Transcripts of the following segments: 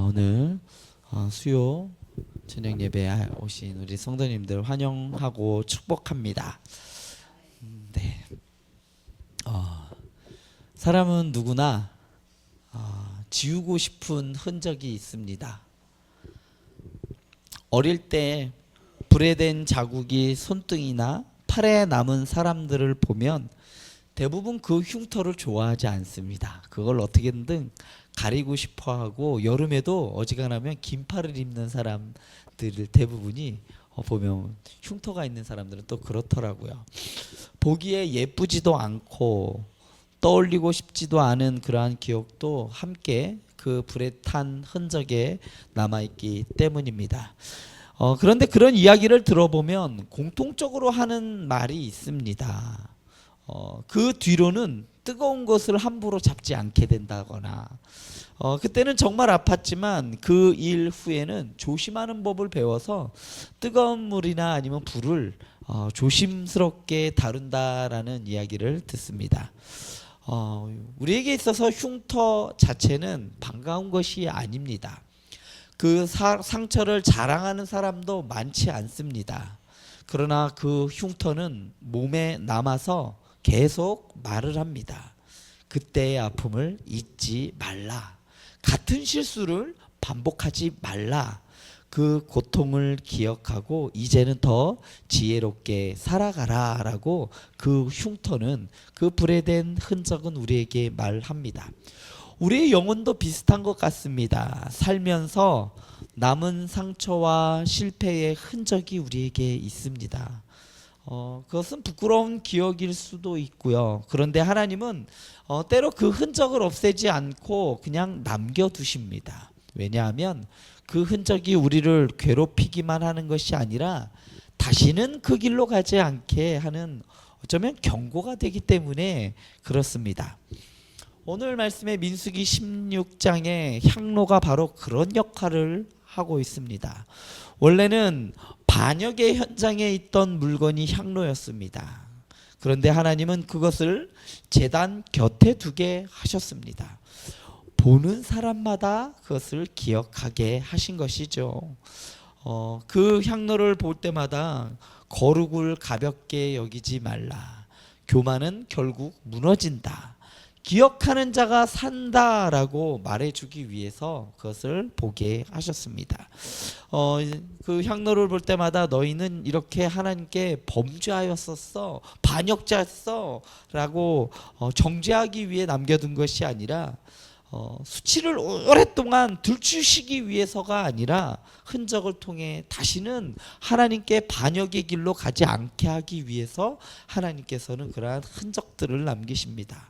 오늘 수요 저녁 예배에 오신 우리 성도님들 환영하고 축복합니다. 네. 사람은 누구나 지우고 싶은 흔적이 있습니다. 어릴 때 불에 댄 자국이 손등이나 팔에 남은 사람들을 보면 대부분 그 흉터를 좋아하지 않습니다. 그걸 어떻게든 가리고 싶어하고, 여름에도 어지간하면 긴팔을 입는 사람들 대부분이 보면 흉터가 있는 사람들은 또 그렇더라고요. 보기에 예쁘지도 않고 떠올리고 싶지도 않은 그러한 기억도 함께 그 불에 탄 흔적에 남아있기 때문입니다. 그런데 그런 이야기를 들어보면 공통적으로 하는 말이 있습니다. 그 뒤로는 뜨거운 것을 함부로 잡지 않게 된다거나, 그때는 정말 아팠지만 그 일 후에는 조심하는 법을 배워서 뜨거운 물이나 아니면 불을 조심스럽게 다룬다라는 이야기를 듣습니다. 우리에게 있어서 흉터 자체는 반가운 것이 아닙니다. 그 상처를 자랑하는 사람도 많지 않습니다. 그러나 그 흉터는 몸에 남아서 계속 말을 합니다. 그때의 아픔을 잊지 말라. 같은 실수를 반복하지 말라. 그 고통을 기억하고 이제는 더 지혜롭게 살아가라 라고 그 흉터는, 그 불에 댄 흔적은 우리에게 말합니다. 우리의 영혼도 비슷한 것 같습니다. 살면서 남은 상처와 실패의 흔적이 우리에게 있습니다. 그것은 부끄러운 기억일 수도 있고요. 그런데 하나님은 때로 그 흔적을 없애지 않고 그냥 남겨두십니다. 왜냐하면 그 흔적이 우리를 괴롭히기만 하는 것이 아니라 다시는 그 길로 가지 않게 하는, 어쩌면 경고가 되기 때문에 그렇습니다. 오늘 말씀의 민수기 16장의 향로가 바로 그런 역할을 하고 있습니다. 원래는 반역의 현장에 있던 물건이 향로였습니다. 그런데 하나님은 그것을 제단 곁에 두게 하셨습니다. 보는 사람마다 그것을 기억하게 하신 것이죠. 그 향로를 볼 때마다 거룩을 가볍게 여기지 말라. 교만은 결국 무너진다. 기억하는 자가 산다라고 말해주기 위해서 그것을 보게 하셨습니다. 그 향로를 볼 때마다 너희는 이렇게 하나님께 범죄하였었어, 반역자였어 라고 정죄하기 위해 남겨둔 것이 아니라, 수치를 오랫동안 들추시기 위해서가 아니라 흔적을 통해 다시는 하나님께 반역의 길로 가지 않게 하기 위해서 하나님께서는 그러한 흔적들을 남기십니다.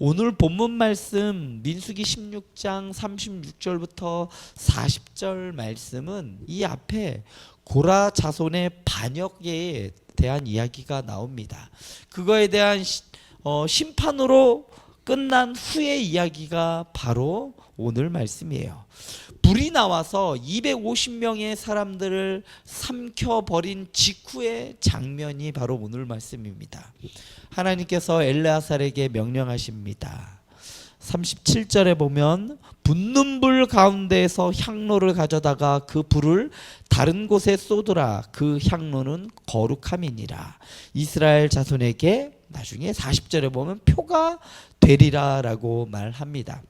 오늘 본문 말씀 민수기 16장 36절부터 40절 말씀은 이 앞에 고라 자손의 반역에 대한 이야기가 나옵니다. 그거에 대한 심판으로 끝난 후의 이야기가 바로 오늘 말씀이에요. 불이 나와서 250명의 사람들을 삼켜버린 직후의 장면이 바로 오늘 말씀입니다. 하나님께서 엘레아살에게 명령하십니다. 37절에 보면 붙는 불 가운데에서 향로를 가져다가 그 불을 다른 곳에 쏟으라. 그 향로는 거룩함이니라. 이스라엘 자손에게 나중에 40절에 보면 표가 되리라 라고 말합니다.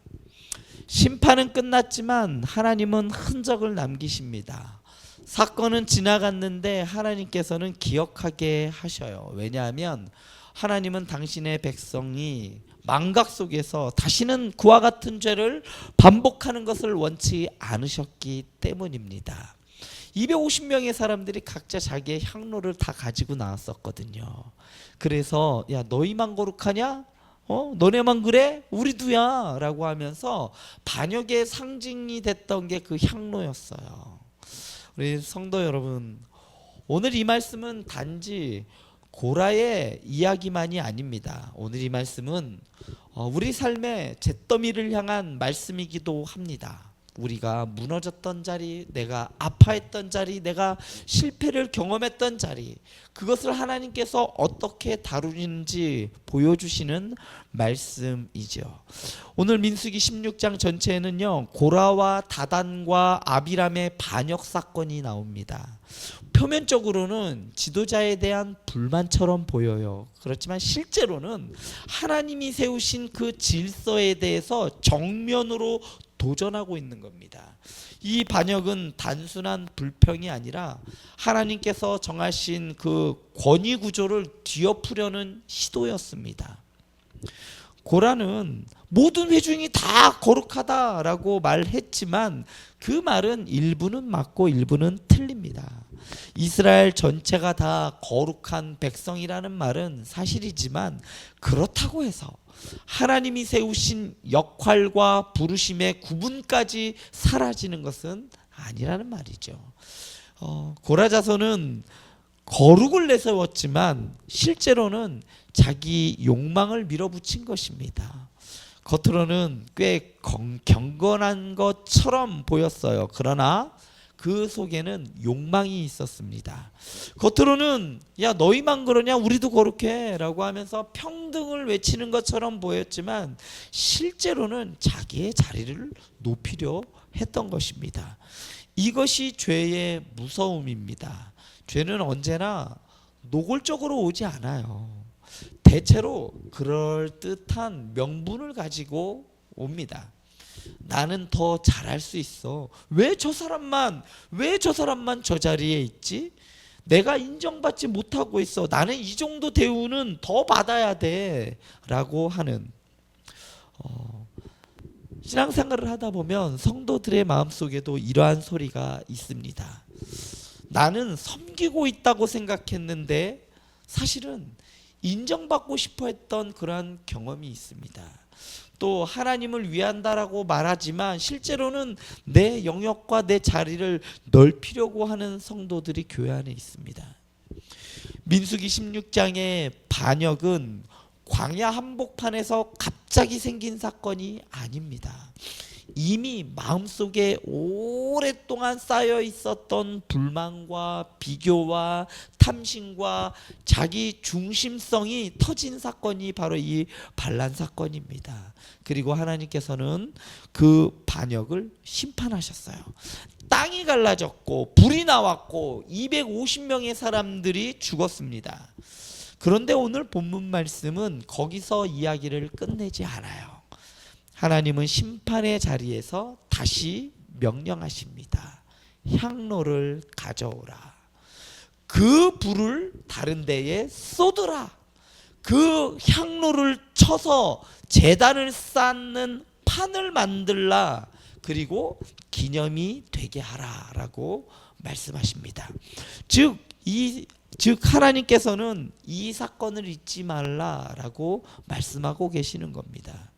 심판은 끝났지만 하나님은 흔적을 남기십니다. 사건은 지나갔는데 하나님께서는 기억하게 하셔요. 왜냐하면 하나님은 당신의 백성이 망각 속에서 다시는 그와 같은 죄를 반복하는 것을 원치 않으셨기 때문입니다. 250명의 사람들이 각자 자기의 향로를 다 가지고 나왔었거든요. 그래서 야, 너희만 거룩하냐? 너네만 그래? 우리도야 라고 하면서 반역의 상징이 됐던 게 그 향로였어요. 우리 성도 여러분, 오늘 이 말씀은 단지 고라의 이야기만이 아닙니다. 오늘 이 말씀은 우리 삶의 잿더미를 향한 말씀이기도 합니다. 우리가 무너졌던 자리, 내가 아파했던 자리, 내가 실패를 경험했던 자리, 그것을 하나님께서 어떻게 다루는지 보여주시는 말씀이죠. 오늘 민수기 16장 전체에는요, 고라와 다단과 아비람의 반역 사건이 나옵니다. 표면적으로는 지도자에 대한 불만처럼 보여요. 그렇지만 실제로는 하나님이 세우신 그 질서에 대해서 정면으로 도전하고 있는 겁니다. 이 반역은 단순한 불평이 아니라 하나님께서 정하신 그 권위 구조를 뒤엎으려는 시도였습니다. 고라는 모든 회중이 다 거룩하다라고 말했지만 그 말은 일부는 맞고 일부는 틀립니다. 이스라엘 전체가 다 거룩한 백성이라는 말은 사실이지만 그렇다고 해서 하나님이 세우신 역할과 부르심의 구분까지 사라지는 것은 아니라는 말이죠. 고라 자손은 거룩을 내세웠지만 실제로는 자기 욕망을 밀어붙인 것입니다. 겉으로는 꽤 경건한 것처럼 보였어요. 그러나 그 속에는 욕망이 있었습니다. 겉으로는 야 너희만 그러냐 우리도 거룩해 라고 하면서 평등을 외치는 것처럼 보였지만 실제로는 자기의 자리를 높이려 했던 것입니다. 이것이 죄의 무서움입니다. 죄는 언제나 노골적으로 오지 않아요. 대체로 그럴듯한 명분을 가지고 옵니다. 나는 더 잘할 수 있어. 왜 저 사람만 저 자리에 있지? 내가 인정받지 못하고 있어. 나는 이 정도 대우는 더 받아야 돼 라고 하는 신앙생활을 하다 보면 성도들의 마음속에도 이러한 소리가 있습니다. 나는 섬기고 있다고 생각했는데 사실은 인정받고 싶어 했던 그러한 경험이 있습니다. 또 하나님을 위한다라고 말하지만 실제로는 내 영역과 내 자리를 넓히려고 하는 성도들이 교회 안에 있습니다. 민수기 16장의 반역은 광야 한복판에서 갑자기 생긴 사건이 아닙니다. 이미 마음속에 오랫동안 쌓여 있었던 불만과 비교와 탐심과 자기 중심성이 터진 사건이 바로 이 반란 사건입니다. 그리고 하나님께서는 그 반역을 심판하셨어요. 땅이 갈라졌고 불이 나왔고 250명의 사람들이 죽었습니다. 그런데 오늘 본문 말씀은 거기서 이야기를 끝내지 않아요. 하나님은 심판의 자리에서 다시 명령하십니다. 향로를 가져오라. 그 불을 다른 데에 쏟으라. 그 향로를 쳐서 제단을 쌓는 판을 만들라. 그리고 기념이 되게 하라라고 말씀하십니다. 즉 하나님께서는 이 사건을 잊지 말라라고 말씀하고 계시는 겁니다.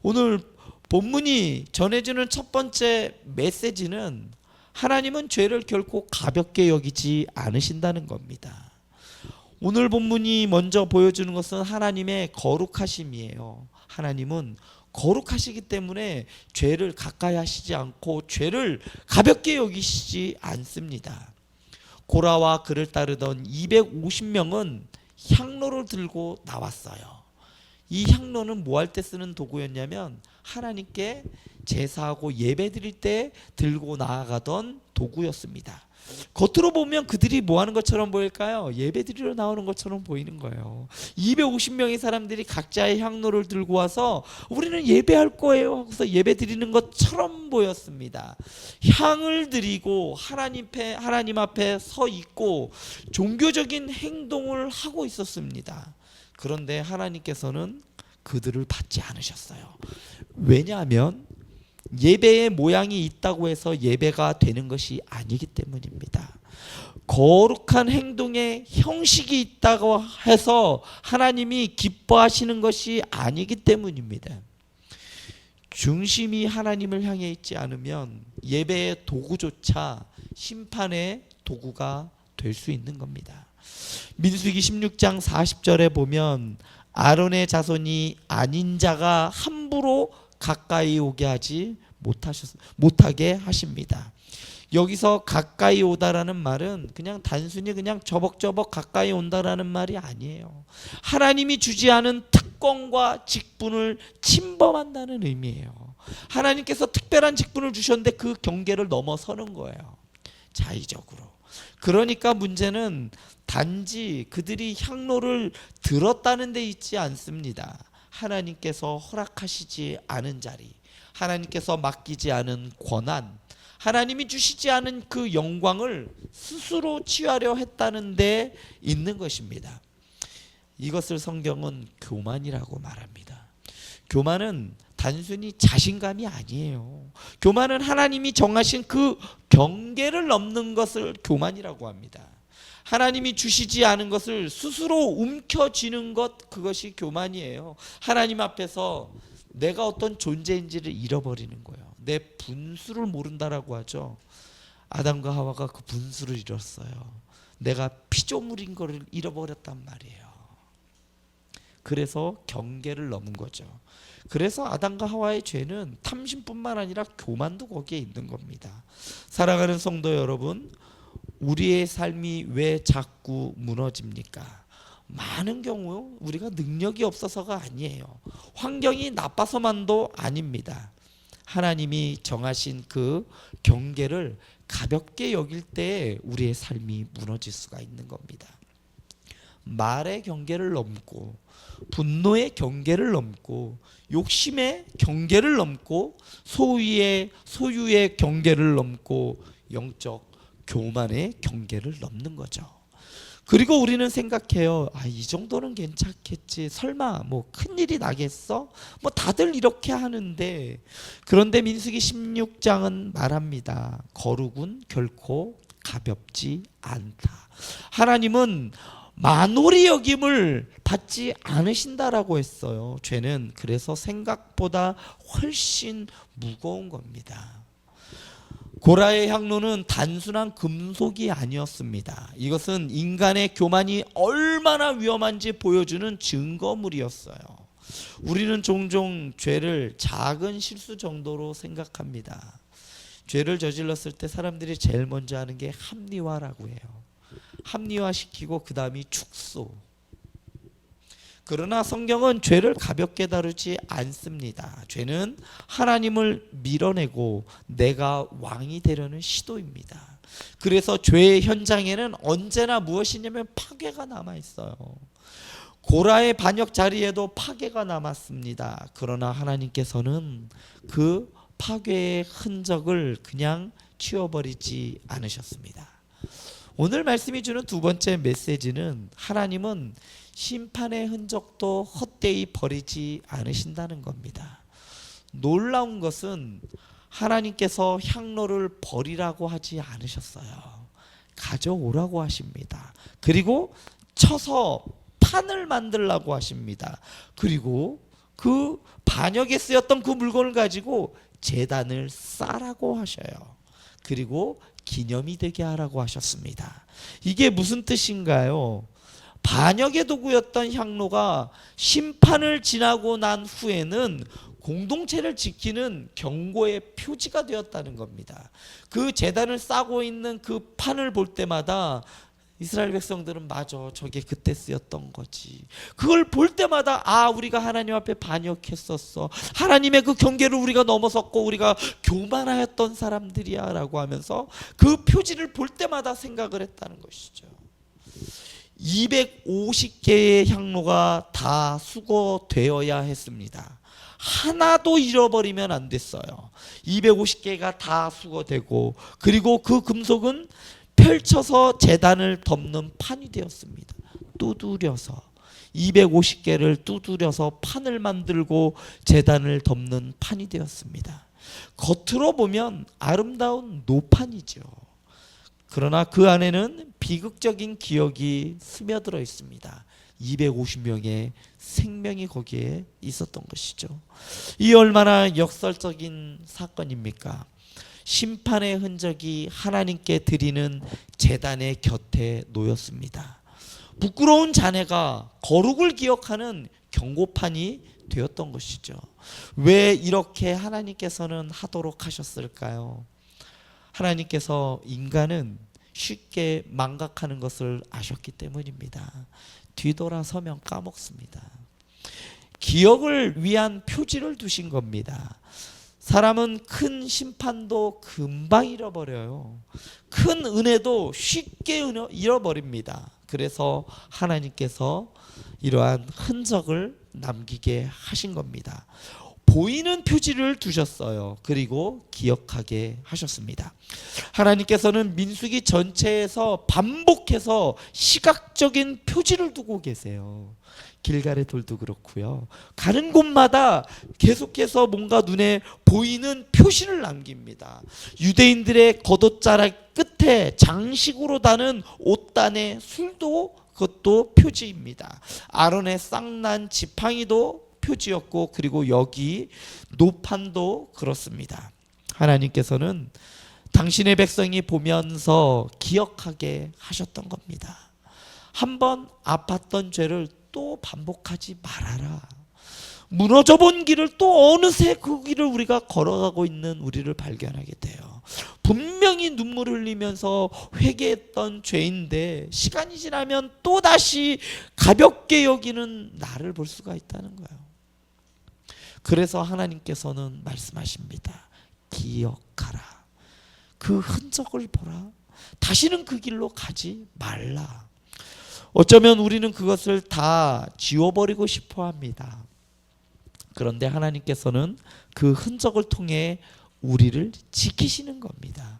오늘 본문이 전해주는 첫 번째 메시지는 하나님은 죄를 결코 가볍게 여기지 않으신다는 겁니다. 오늘 본문이 먼저 보여주는 것은 하나님의 거룩하심이에요. 하나님은 거룩하시기 때문에 죄를 가까이 하시지 않고 죄를 가볍게 여기시지 않습니다. 고라와 그를 따르던 250명은 향로를 들고 나왔어요. 이 향로는 뭐 할 때 쓰는 도구였냐면 하나님께 제사하고 예배 드릴 때 들고 나아가던 도구였습니다. 겉으로 보면 그들이 뭐 하는 것처럼 보일까요? 예배 드리러 나오는 것처럼 보이는 거예요. 250명의 사람들이 각자의 향로를 들고 와서 우리는 예배할 거예요 하고서 예배 드리는 것처럼 보였습니다. 향을 드리고 하나님 앞에 서 있고 종교적인 행동을 하고 있었습니다. 그런데 하나님께서는 그들을 받지 않으셨어요. 왜냐하면 예배의 모양이 있다고 해서 예배가 되는 것이 아니기 때문입니다. 거룩한 행동의 형식이 있다고 해서 하나님이 기뻐하시는 것이 아니기 때문입니다. 중심이 하나님을 향해 있지 않으면 예배의 도구조차 심판의 도구가 될 수 있는 겁니다. 민수기 16장 40절에 보면 아론의 자손이 아닌 자가 함부로 가까이 오게 하지 못하게 하십니다. 여기서 가까이 오다라는 말은 그냥 단순히 그냥 저벅저벅 가까이 온다라는 말이 아니에요. 하나님이 주지 않은 특권과 직분을 침범한다는 의미예요. 하나님께서 특별한 직분을 주셨는데 그 경계를 넘어서는 거예요. 자의적으로. 그러니까 문제는 단지 그들이 향로를 들었다는 데 있지 않습니다. 하나님께서 허락하시지 않은 자리, 하나님께서 맡기지 않은 권한, 하나님이 주시지 않은 그 영광을 스스로 취하려 했다는 데 있는 것입니다. 이것을 성경은 교만이라고 말합니다. 교만은 단순히 자신감이 아니에요. 교만은 하나님이 정하신 그 경계를 넘는 것을 교만이라고 합니다. 하나님이 주시지 않은 것을 스스로 움켜쥐는 것, 그것이 교만이에요. 하나님 앞에서 내가 어떤 존재인지를 잃어버리는 거예요. 내 분수를 모른다라고 하죠. 아담과 하와가 그 분수를 잃었어요. 내가 피조물인 것을 잃어버렸단 말이에요. 그래서 경계를 넘은 거죠. 그래서 아담과 하와의 죄는 탐심뿐만 아니라 교만도 거기에 있는 겁니다. 사랑하는 성도 여러분, 우리의 삶이 왜 자꾸 무너집니까? 많은 경우 우리가 능력이 없어서가 아니에요. 환경이 나빠서만도 아닙니다. 하나님이 정하신 그 경계를 가볍게 여길 때 우리의 삶이 무너질 수가 있는 겁니다. 말의 경계를 넘고, 분노의 경계를 넘고, 욕심의 경계를 넘고, 소유의 경계를 넘고, 영적 교만의 경계를 넘는 거죠. 그리고 우리는 생각해요. 이 정도는 괜찮겠지. 설마 뭐 큰일이 나겠어? 뭐 다들 이렇게 하는데. 그런데 민수기 16장은 말합니다. 거룩은 결코 가볍지 않다. 하나님은 만홀히 여김을 받지 않으신다라고 했어요. 죄는 그래서 생각보다 훨씬 무거운 겁니다. 고라의 향로는 단순한 금속이 아니었습니다. 이것은 인간의 교만이 얼마나 위험한지 보여주는 증거물이었어요. 우리는 종종 죄를 작은 실수 정도로 생각합니다. 죄를 저질렀을 때 사람들이 제일 먼저 하는 게 합리화라고 해요. 합리화시키고 그 다음이 축소. 그러나 성경은 죄를 가볍게 다루지 않습니다. 죄는 하나님을 밀어내고 내가 왕이 되려는 시도입니다. 그래서 죄의 현장에는 언제나 무엇이냐면 파괴가 남아 있어요. 고라의 반역 자리에도 파괴가 남았습니다. 그러나 하나님께서는 그 파괴의 흔적을 그냥 치워버리지 않으셨습니다. 오늘 말씀이 주는 두 번째 메시지는 하나님은 심판의 흔적도 헛되이 버리지 않으신다는 겁니다. 놀라운 것은 하나님께서 향로를 버리라고 하지 않으셨어요. 가져오라고 하십니다. 그리고 쳐서 판을 만들라고 하십니다. 그리고 그 반역에 쓰였던 그 물건을 가지고 제단을 쌓라고 하셔요. 그리고 기념이 되게 하라고 하셨습니다. 이게 무슨 뜻인가요? 반역의 도구였던 향로가 심판을 지나고 난 후에는 공동체를 지키는 경고의 표지가 되었다는 겁니다. 그 제단을 싸고 있는 그 판을 볼 때마다 이스라엘 백성들은 맞아, 저게 그때 쓰였던 거지. 그걸 볼 때마다 우리가 하나님 앞에 반역했었어. 하나님의 그 경계를 우리가 넘어섰고 우리가 교만하였던 사람들이야 라고 하면서 그 표지를 볼 때마다 생각을 했다는 것이죠. 250개의 향로가 다 수거되어야 했습니다. 하나도 잃어버리면 안 됐어요. 250개가 다 수거되고, 그리고 그 금속은 펼쳐서 제단을 덮는 판이 되었습니다. 두드려서 250개를 두드려서 판을 만들고 제단을 덮는 판이 되었습니다. 겉으로 보면 아름다운 노판이죠. 그러나 그 안에는 비극적인 기억이 스며들어 있습니다. 250명의 생명이 거기에 있었던 것이죠. 이 얼마나 역설적인 사건입니까? 심판의 흔적이 하나님께 드리는 제단의 곁에 놓였습니다. 부끄러운 자네가 거룩을 기억하는 경고판이 되었던 것이죠. 왜 이렇게 하나님께서는 하도록 하셨을까요? 하나님께서 인간은 쉽게 망각하는 것을 아셨기 때문입니다. 뒤돌아서면 까먹습니다. 기억을 위한 표지를 두신 겁니다. 사람은 큰 심판도 금방 잃어버려요. 큰 은혜도 쉽게 잃어버립니다. 그래서 하나님께서 이러한 흔적을 남기게 하신 겁니다. 보이는 표지를 두셨어요. 그리고 기억하게 하셨습니다. 하나님께서는 민수기 전체에서 반복해서 시각적인 표지를 두고 계세요. 길갈의 돌도 그렇고요. 가는 곳마다 계속해서 뭔가 눈에 보이는 표시를 남깁니다. 유대인들의 겉옷자락 끝에 장식으로 다는 옷단의 술도 그것도 표지입니다. 아론의 쌍난 지팡이도 표지였고, 그리고 여기 노판도 그렇습니다. 하나님께서는 당신의 백성이 보면서 기억하게 하셨던 겁니다. 한번 아팠던 죄를 또 반복하지 말아라. 무너져 본 길을 또 어느새 그 길을 우리가 걸어가고 있는 우리를 발견하게 돼요. 분명히 눈물을 흘리면서 회개했던 죄인데 시간이 지나면 또다시 가볍게 여기는 나를 볼 수가 있다는 거예요. 그래서 하나님께서는 말씀하십니다. 기억하라. 그 흔적을 보라. 다시는 그 길로 가지 말라. 어쩌면 우리는 그것을 다 지워버리고 싶어 합니다. 그런데 하나님께서는 그 흔적을 통해 우리를 지키시는 겁니다.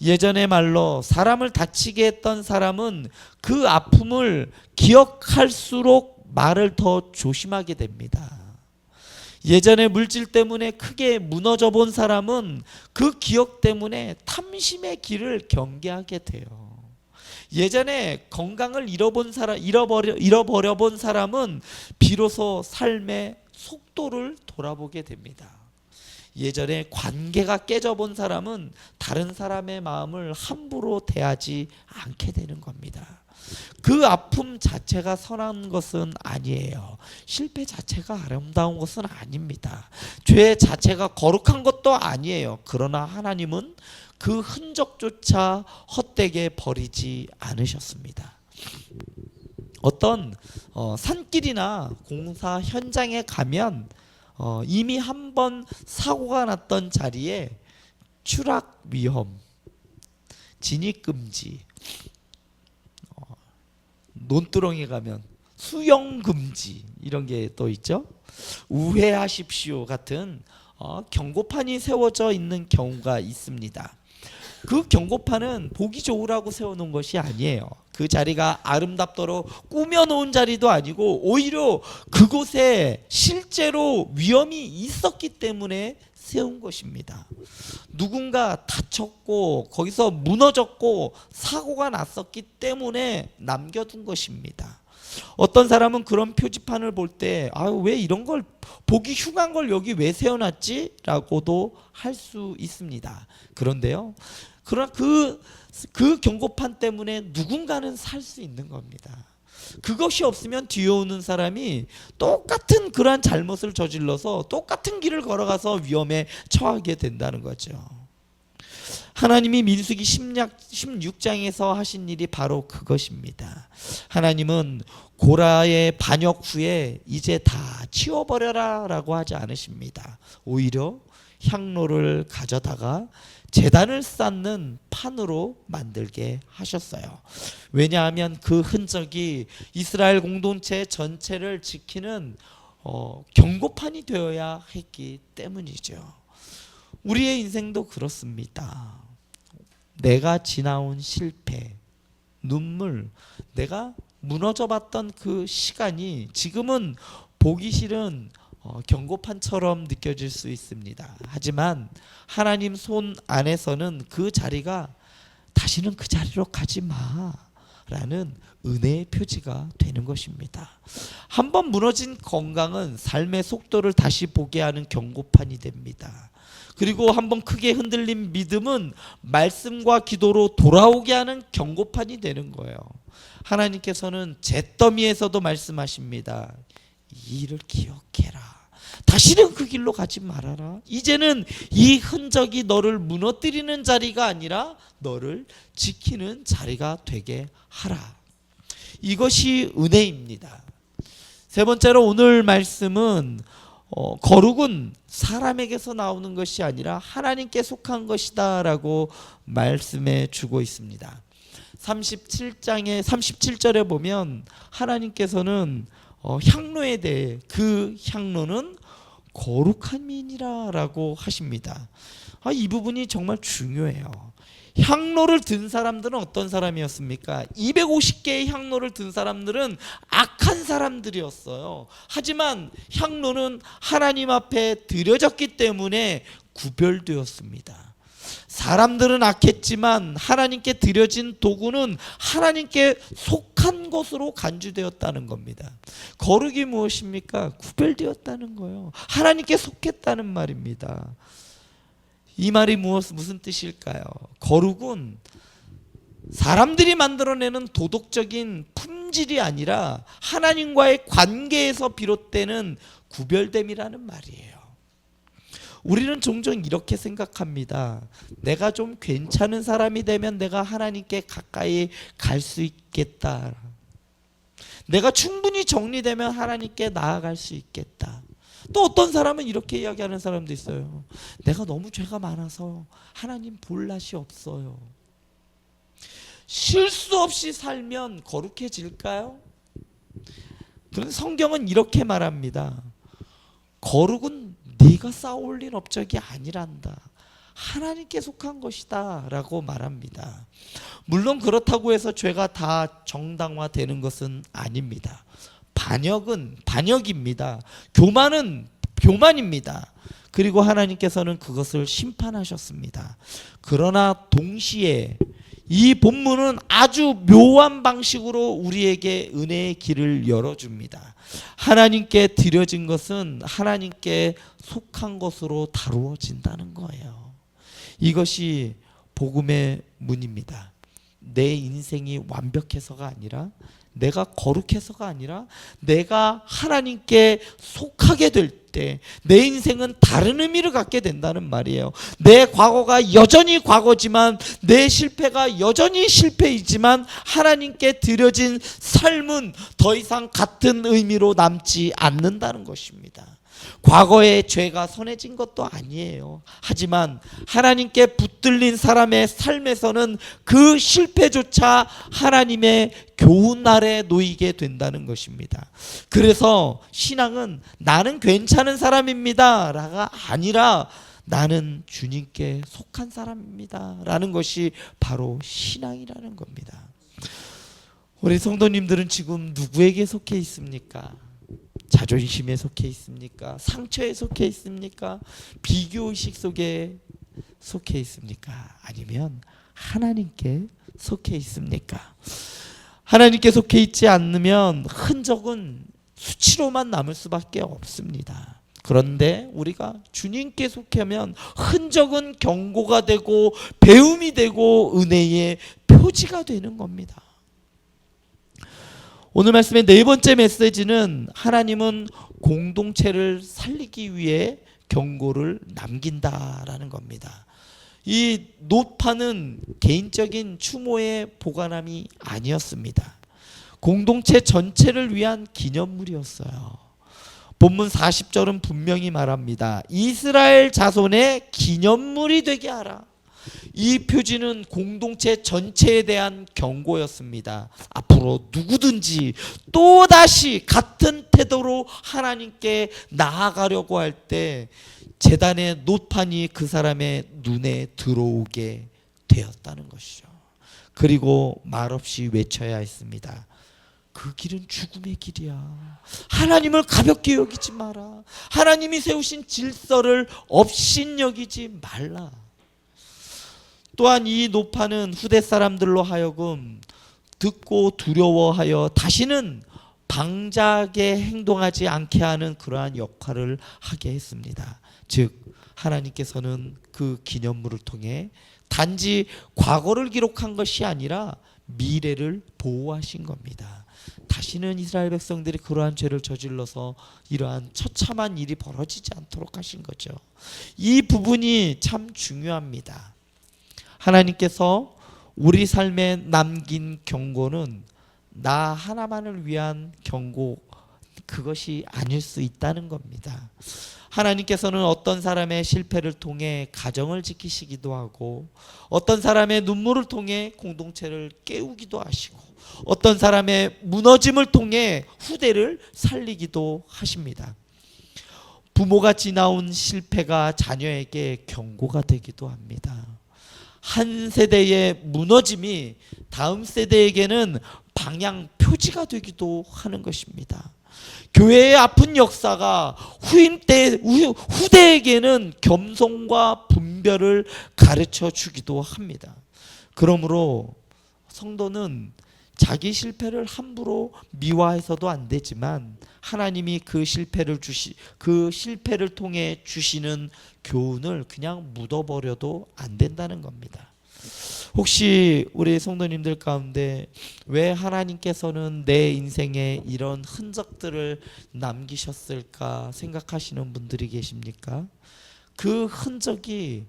예전의 말로 사람을 다치게 했던 사람은 그 아픔을 기억할수록 말을 더 조심하게 됩니다. 예전에 물질 때문에 크게 무너져 본 사람은 그 기억 때문에 탐심의 길을 경계하게 돼요. 예전에 건강을 잃어버려 본 사람은 비로소 삶의 속도를 돌아보게 됩니다. 예전에 관계가 깨져본 사람은 다른 사람의 마음을 함부로 대하지 않게 되는 겁니다. 그 아픔 자체가 선한 것은 아니에요. 실패 자체가 아름다운 것은 아닙니다. 죄 자체가 거룩한 것도 아니에요. 그러나 하나님은 그 흔적조차 헛되게 버리지 않으셨습니다. 어떤 산길이나 공사 현장에 가면 이미 한번 사고가 났던 자리에 추락 위험, 진입 금지, 논두렁에 가면 수영 금지 이런 게 또 있죠. 우회하십시오 같은 경고판이 세워져 있는 경우가 있습니다. 그 경고판은 보기 좋으라고 세워놓은 것이 아니에요. 그 자리가 아름답도록 꾸며놓은 자리도 아니고 오히려 그곳에 실제로 위험이 있었기 때문에 세운 것입니다. 누군가 다쳤고 거기서 무너졌고 사고가 났었기 때문에 남겨둔 것입니다. 어떤 사람은 그런 표지판을 볼 때 왜 이런 걸 보기 흉한 걸 여기 왜 세워놨지? 라고도 할 수 있습니다. 그런데요, 그러나 그 경고판 때문에 누군가는 살 수 있는 겁니다. 그것이 없으면 뒤에 오는 사람이 똑같은 그러한 잘못을 저질러서 똑같은 길을 걸어가서 위험에 처하게 된다는 거죠. 하나님이 민수기 16장에서 하신 일이 바로 그것입니다. 하나님은 고라의 반역 후에 이제 다 치워버려라 라고 하지 않으십니다. 오히려 향로를 가져다가 제단을 쌓는 판으로 만들게 하셨어요. 왜냐하면 그 흔적이 이스라엘 공동체 전체를 지키는 경고판이 되어야 했기 때문이죠. 우리의 인생도 그렇습니다. 내가 지나온 실패, 눈물, 내가 무너져 봤던 그 시간이 지금은 보기 싫은 경고판처럼 느껴질 수 있습니다. 하지만 하나님 손 안에서는 그 자리가 다시는 그 자리로 가지 마 라는 은혜의 표지가 되는 것입니다. 한번 무너진 건강은 삶의 속도를 다시 보게 하는 경고판이 됩니다. 그리고 한번 크게 흔들린 믿음은 말씀과 기도로 돌아오게 하는 경고판이 되는 거예요. 하나님께서는 잿더미에서도 말씀하십니다. 이 일을 기억해라. 다시는 그 길로 가지 말아라. 이제는 이 흔적이 너를 무너뜨리는 자리가 아니라 너를 지키는 자리가 되게 하라. 이것이 은혜입니다. 세 번째로 오늘 말씀은 거룩은 사람에게서 나오는 것이 아니라 하나님께 속한 것이다 라고 말씀해 주고 있습니다. 37장의 37절에 보면 하나님께서는 향로에 대해 그 향로는 거룩한 민이라 라고 하십니다. 이 부분이 정말 중요해요. 향로를 든 사람들은 어떤 사람이었습니까? 250개의 향로를 든 사람들은 악한 사람들이었어요. 하지만 향로는 하나님 앞에 드려졌기 때문에 구별되었습니다. 사람들은 악했지만 하나님께 드려진 도구는 하나님께 속한 것으로 간주되었다는 겁니다. 거룩이 무엇입니까? 구별되었다는 거예요. 하나님께 속했다는 말입니다. 이 말이 무슨 뜻일까요? 거룩은 사람들이 만들어내는 도덕적인 품질이 아니라 하나님과의 관계에서 비롯되는 구별됨이라는 말이에요. 우리는 종종 이렇게 생각합니다. 내가 좀 괜찮은 사람이 되면 내가 하나님께 가까이 갈 수 있겠다. 내가 충분히 정리되면 하나님께 나아갈 수 있겠다. 또 어떤 사람은 이렇게 이야기하는 사람도 있어요. 내가 너무 죄가 많아서 하나님 볼 낯이 없어요. 실수 없이 살면 거룩해질까요? 그런데 성경은 이렇게 말합니다. 거룩은 네가 쌓아올린 업적이 아니란다. 하나님께 속한 것이다 라고 말합니다. 물론 그렇다고 해서 죄가 다 정당화되는 것은 아닙니다. 반역은 반역입니다. 교만은 교만입니다. 그리고 하나님께서는 그것을 심판하셨습니다. 그러나 동시에 이 본문은 아주 묘한 방식으로 우리에게 은혜의 길을 열어줍니다. 하나님께 드려진 것은 하나님께 속한 것으로 다루어진다는 거예요. 이것이 복음의 문입니다. 내 인생이 완벽해서가 아니라, 내가 거룩해서가 아니라, 내가 하나님께 속하게 될 때 내 인생은 다른 의미를 갖게 된다는 말이에요. 내 과거가 여전히 과거지만, 내 실패가 여전히 실패이지만 하나님께 드려진 삶은 더 이상 같은 의미로 남지 않는다는 것입니다. 과거의 죄가 선해진 것도 아니에요. 하지만 하나님께 붙들린 사람의 삶에서는 그 실패조차 하나님의 교훈 아래 놓이게 된다는 것입니다. 그래서 신앙은 나는 괜찮은 사람입니다 라가 아니라 나는 주님께 속한 사람입니다 라는 것이 바로 신앙이라는 겁니다. 우리 성도님들은 지금 누구에게 속해 있습니까? 자존심에 속해 있습니까? 상처에 속해 있습니까? 비교의식 속에 속해 있습니까? 아니면 하나님께 속해 있습니까? 하나님께 속해 있지 않으면 흔적은 수치로만 남을 수밖에 없습니다. 그런데 우리가 주님께 속하면 흔적은 경고가 되고 배움이 되고 은혜의 표지가 되는 겁니다. 오늘 말씀의 네 번째 메시지는 하나님은 공동체를 살리기 위해 경고를 남긴다라는 겁니다. 이 노파는 개인적인 추모의 보관함이 아니었습니다. 공동체 전체를 위한 기념물이었어요. 본문 40절은 분명히 말합니다. 이스라엘 자손의 기념물이 되게 하라. 이 표지는 공동체 전체에 대한 경고였습니다. 앞으로 누구든지 또다시 같은 태도로 하나님께 나아가려고 할 때 제단의 노판이 그 사람의 눈에 들어오게 되었다는 것이죠. 그리고 말없이 외쳐야 했습니다. 그 길은 죽음의 길이야. 하나님을 가볍게 여기지 마라. 하나님이 세우신 질서를 업신여기지 말라. 또한 이 노파는 후대 사람들로 하여금 듣고 두려워하여 다시는 방자하게 행동하지 않게 하는 그러한 역할을 하게 했습니다. 즉 하나님께서는 그 기념물을 통해 단지 과거를 기록한 것이 아니라 미래를 보호하신 겁니다. 다시는 이스라엘 백성들이 그러한 죄를 저질러서 이러한 처참한 일이 벌어지지 않도록 하신 거죠. 이 부분이 참 중요합니다. 하나님께서 우리 삶에 남긴 경고는 나 하나만을 위한 경고, 그것이 아닐 수 있다는 겁니다. 하나님께서는 어떤 사람의 실패를 통해 가정을 지키시기도 하고, 어떤 사람의 눈물을 통해 공동체를 깨우기도 하시고, 어떤 사람의 무너짐을 통해 후대를 살리기도 하십니다. 부모가 지나온 실패가 자녀에게 경고가 되기도 합니다. 한 세대의 무너짐이 다음 세대에게는 방향 표지가 되기도 하는 것입니다. 교회의 아픈 역사가 후대에게는 겸손과 분별을 가르쳐 주기도 합니다. 그러므로 성도는 자기 실패를 함부로 미화해서도 안 되지만, 하나님이 그 실패를 통해 주시는 교훈을 그냥 묻어버려도 안 된다는 겁니다. 혹시 우리 성도님들 가운데 왜 하나님께서는 내 인생에 이런 흔적들을 남기셨을까 생각하시는 분들이 계십니까? 그 흔적이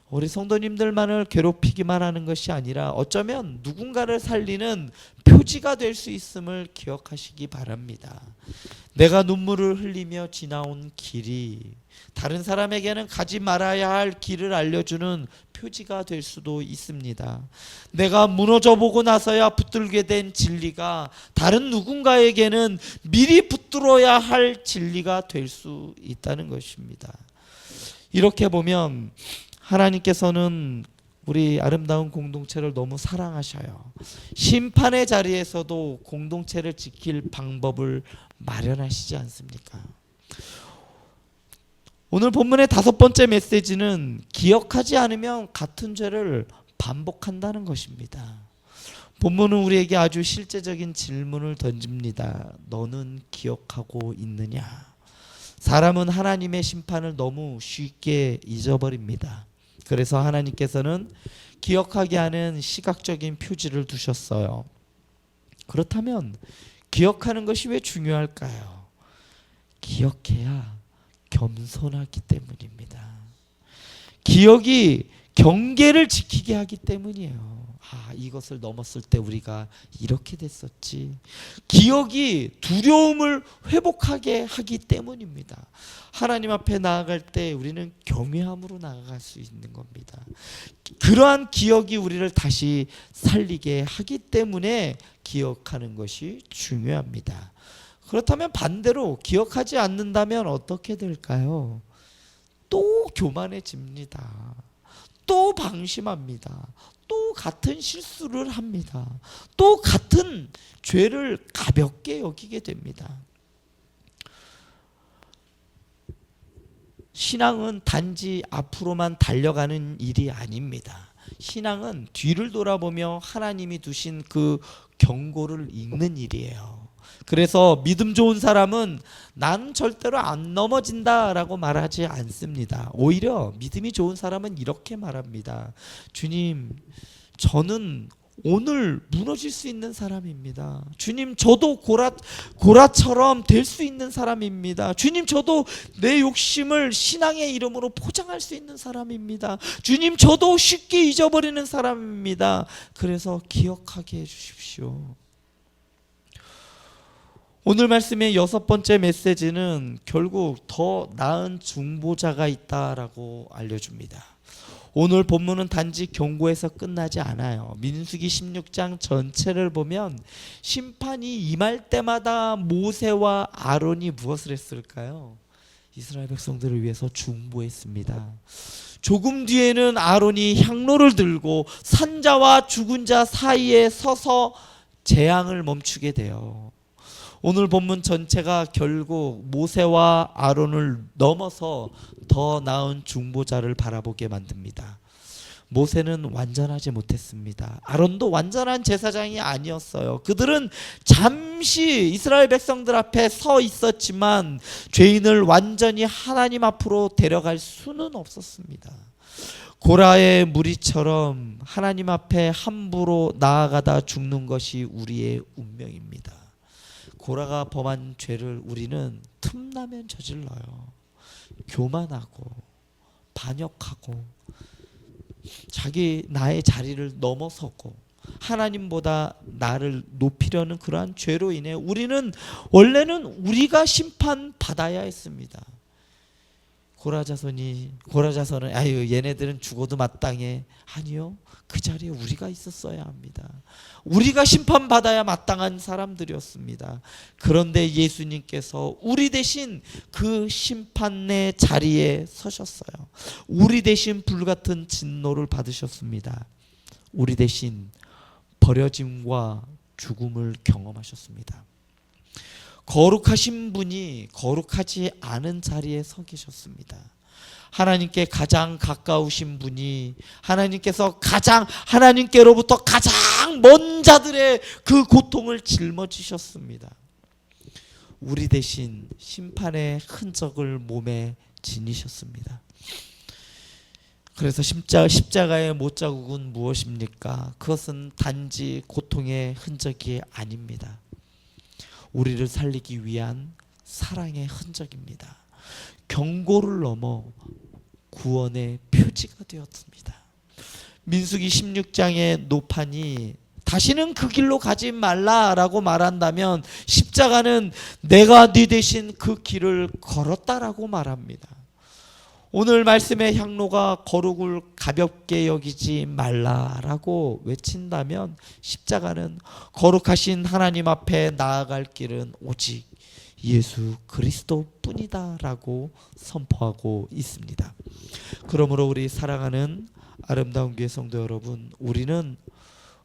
우리 성도님들만을 괴롭히기만 하는 것이 아니라 어쩌면 누군가를 살리는 표지가 될 수 있음을 기억하시기 바랍니다. 내가 눈물을 흘리며 지나온 길이 다른 사람에게는 가지 말아야 할 길을 알려주는 표지가 될 수도 있습니다. 내가 무너져 보고 나서야 붙들게 된 진리가 다른 누군가에게는 미리 붙들어야 할 진리가 될 수 있다는 것입니다. 이렇게 보면 하나님께서는 우리 아름다운 공동체를 너무 사랑하셔요. 심판의 자리에서도 공동체를 지킬 방법을 마련하시지 않습니까? 오늘 본문의 5번째 메시지는 기억하지 않으면 같은 죄를 반복한다는 것입니다. 본문은 우리에게 아주 실제적인 질문을 던집니다. 너는 기억하고 있느냐? 사람은 하나님의 심판을 너무 쉽게 잊어버립니다. 그래서 하나님께서는 기억하게 하는 시각적인 표지를 두셨어요. 그렇다면 기억하는 것이 왜 중요할까요? 기억해야 겸손하기 때문입니다. 기억이 경계를 지키게 하기 때문이에요. 이것을 넘었을 때 우리가 이렇게 됐었지. 기억이 두려움을 회복하게 하기 때문입니다. 하나님 앞에 나아갈 때 우리는 경외함으로 나아갈 수 있는 겁니다. 그러한 기억이 우리를 다시 살리게 하기 때문에 기억하는 것이 중요합니다. 그렇다면 반대로 기억하지 않는다면 어떻게 될까요? 또 교만해집니다. 또 방심합니다. 또 같은 실수를 합니다. 또 같은 죄를 가볍게 여기게 됩니다. 신앙은 단지 앞으로만 달려가는 일이 아닙니다. 신앙은 뒤를 돌아보며 하나님이 두신 그 경고를 읽는 일이에요. 그래서 믿음 좋은 사람은 나는 절대로 안 넘어진다라고 말하지 않습니다. 오히려 믿음이 좋은 사람은 이렇게 말합니다. 주님, 저는 오늘 무너질 수 있는 사람입니다. 주님, 저도 고라처럼 될 수 있는 사람입니다. 주님, 저도 내 욕심을 신앙의 이름으로 포장할 수 있는 사람입니다. 주님, 저도 쉽게 잊어버리는 사람입니다. 그래서 기억하게 해주십시오. 오늘 말씀의 6번째 메시지는 결국 더 나은 중보자가 있다라고 알려줍니다. 오늘 본문은 단지 경고에서 끝나지 않아요. 민수기 16장 전체를 보면 심판이 임할 때마다 모세와 아론이 무엇을 했을까요? 이스라엘 백성들을 위해서 중보했습니다. 조금 뒤에는 아론이 향로를 들고 산자와 죽은 자 사이에 서서 재앙을 멈추게 돼요. 오늘 본문 전체가 결국 모세와 아론을 넘어서 더 나은 중보자를 바라보게 만듭니다. 모세는 완전하지 못했습니다. 아론도 완전한 제사장이 아니었어요. 그들은 잠시 이스라엘 백성들 앞에 서 있었지만 죄인을 완전히 하나님 앞으로 데려갈 수는 없었습니다. 고라의 무리처럼 하나님 앞에 함부로 나아가다 죽는 것이 우리의 운명입니다. 고라가 범한 죄를 우리는 틈나면 저질러요. 교만하고 반역하고 자기 나의 자리를 넘어서고 하나님보다 나를 높이려는 그러한 죄로 인해 우리는 원래는 우리가 심판받아야 했습니다. 고라자손은 아유 얘네들은 죽어도 마땅해. 아니요, 그 자리에 우리가 있었어야 합니다. 우리가 심판받아야 마땅한 사람들이었습니다. 그런데 예수님께서 우리 대신 그 심판의 자리에 서셨어요. 우리 대신 불같은 진노를 받으셨습니다. 우리 대신 버려짐과 죽음을 경험하셨습니다. 거룩하신 분이 거룩하지 않은 자리에 서 계셨습니다. 하나님께 가장 가까우신 분이 하나님께로부터 가장 먼 자들의 그 고통을 짊어지셨습니다. 우리 대신 심판의 흔적을 몸에 지니셨습니다. 그래서 십자가의 못자국은 무엇입니까? 그것은 단지 고통의 흔적이 아닙니다. 우리를 살리기 위한 사랑의 흔적입니다. 경고를 넘어 구원의 표지가 되었습니다. 민수기 16장의 노판이 다시는 그 길로 가지 말라라고 말한다면 십자가는 내가 네 대신 그 길을 걸었다라고 말합니다. 오늘 말씀의 향로가 거룩을 가볍게 여기지 말라라고 외친다면 십자가는 거룩하신 하나님 앞에 나아갈 길은 오직 예수 그리스도뿐이다라고 선포하고 있습니다. 그러므로 우리 사랑하는 아름다운 교회 성도 여러분, 우리는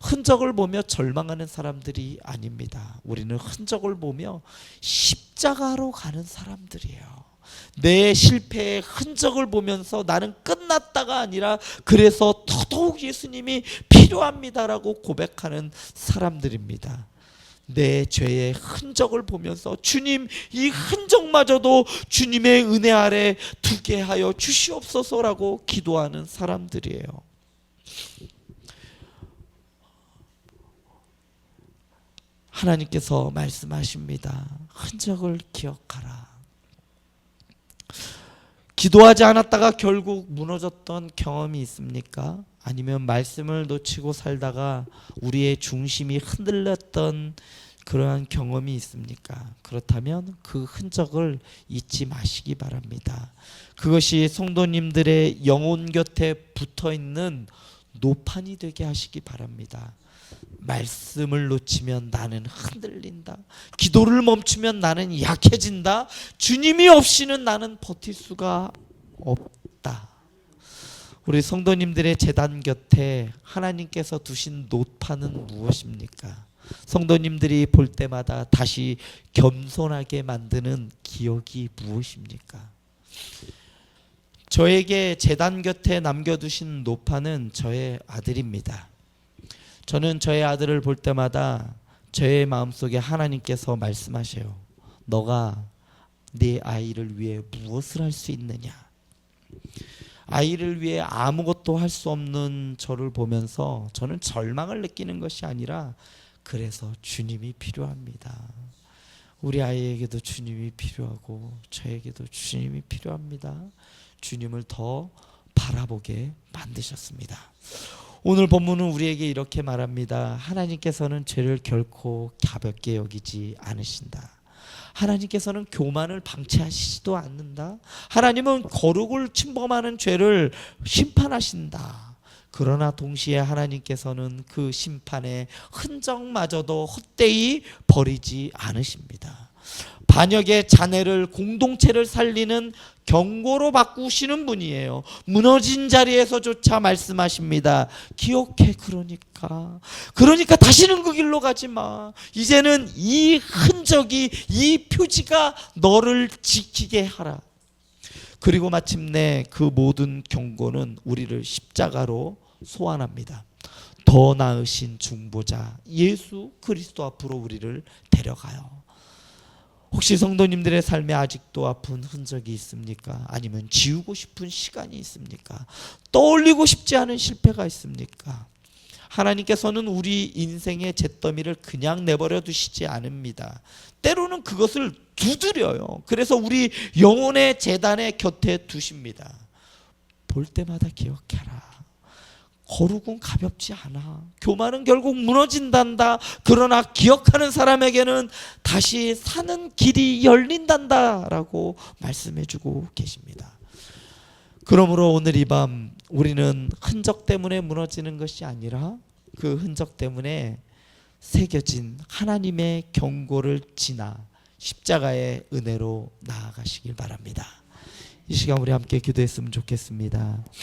흔적을 보며 절망하는 사람들이 아닙니다. 우리는 흔적을 보며 십자가로 가는 사람들이에요. 내 실패의 흔적을 보면서 나는 끝났다가 아니라 그래서 더더욱 예수님이 필요합니다라고 고백하는 사람들입니다. 내 죄의 흔적을 보면서 주님, 이 흔적마저도 주님의 은혜 아래 두게 하여 주시옵소서라고 기도하는 사람들이에요. 하나님께서 말씀하십니다. 흔적을 기억하라. 기도하지 않았다가 결국 무너졌던 경험이 있습니까? 아니면 말씀을 놓치고 살다가 우리의 중심이 흔들렸던 그러한 경험이 있습니까? 그렇다면 그 흔적을 잊지 마시기 바랍니다. 그것이 성도님들의 영혼 곁에 붙어있는 노판이 되게 하시기 바랍니다. 말씀을 놓치면 나는 흔들린다. 기도를 멈추면 나는 약해진다. 주님이 없이는 나는 버틸 수가 없다. 우리 성도님들의 제단 곁에 하나님께서 두신 노판은 무엇입니까? 성도님들이 볼 때마다 다시 겸손하게 만드는 기억이 무엇입니까? 저에게 제단 곁에 남겨두신 노판은 저의 아들입니다. 저는 저의 아들을 볼 때마다 저의 마음속에 하나님께서 말씀하셔요. 너가 네 아이를 위해 무엇을 할 수 있느냐? 아이를 위해 아무것도 할 수 없는 저를 보면서 저는 절망을 느끼는 것이 아니라 그래서 주님이 필요합니다. 우리 아이에게도 주님이 필요하고 저에게도 주님이 필요합니다. 주님을 더 바라보게 만드셨습니다. 오늘 본문은 우리에게 이렇게 말합니다. 하나님께서는 죄를 결코 가볍게 여기지 않으신다. 하나님께서는 교만을 방치하시지도 않는다. 하나님은 거룩을 침범하는 죄를 심판하신다. 그러나 동시에 하나님께서는 그 심판의 흔적마저도 헛되이 버리지 않으십니다. 반역의 잔해를 공동체를 살리는 경고로 바꾸시는 분이에요. 무너진 자리에서조차 말씀하십니다. 기억해. 그러니까 다시는 그 길로 가지 마. 이제는 이 흔적이, 이 표지가 너를 지키게 하라. 그리고 마침내 그 모든 경고는 우리를 십자가로 소환합니다. 더 나으신 중보자 예수 그리스도 앞으로 우리를 데려가요. 혹시 성도님들의 삶에 아직도 아픈 흔적이 있습니까? 아니면 지우고 싶은 시간이 있습니까? 떠올리고 싶지 않은 실패가 있습니까? 하나님께서는 우리 인생의 잿더미를 그냥 내버려 두시지 않습니다. 때로는 그것을 두드려요. 그래서 우리 영혼의 제단의 곁에 두십니다. 볼 때마다 기억해라. 거룩은 가볍지 않아. 교만은 결국 무너진단다. 그러나 기억하는 사람에게는 다시 사는 길이 열린단다 라고 말씀해주고 계십니다. 그러므로 오늘 이 밤 우리는 흔적 때문에 무너지는 것이 아니라 그 흔적 때문에 새겨진 하나님의 경고를 지나 십자가의 은혜로 나아가시길 바랍니다. 이 시간 우리 함께 기도했으면 좋겠습니다.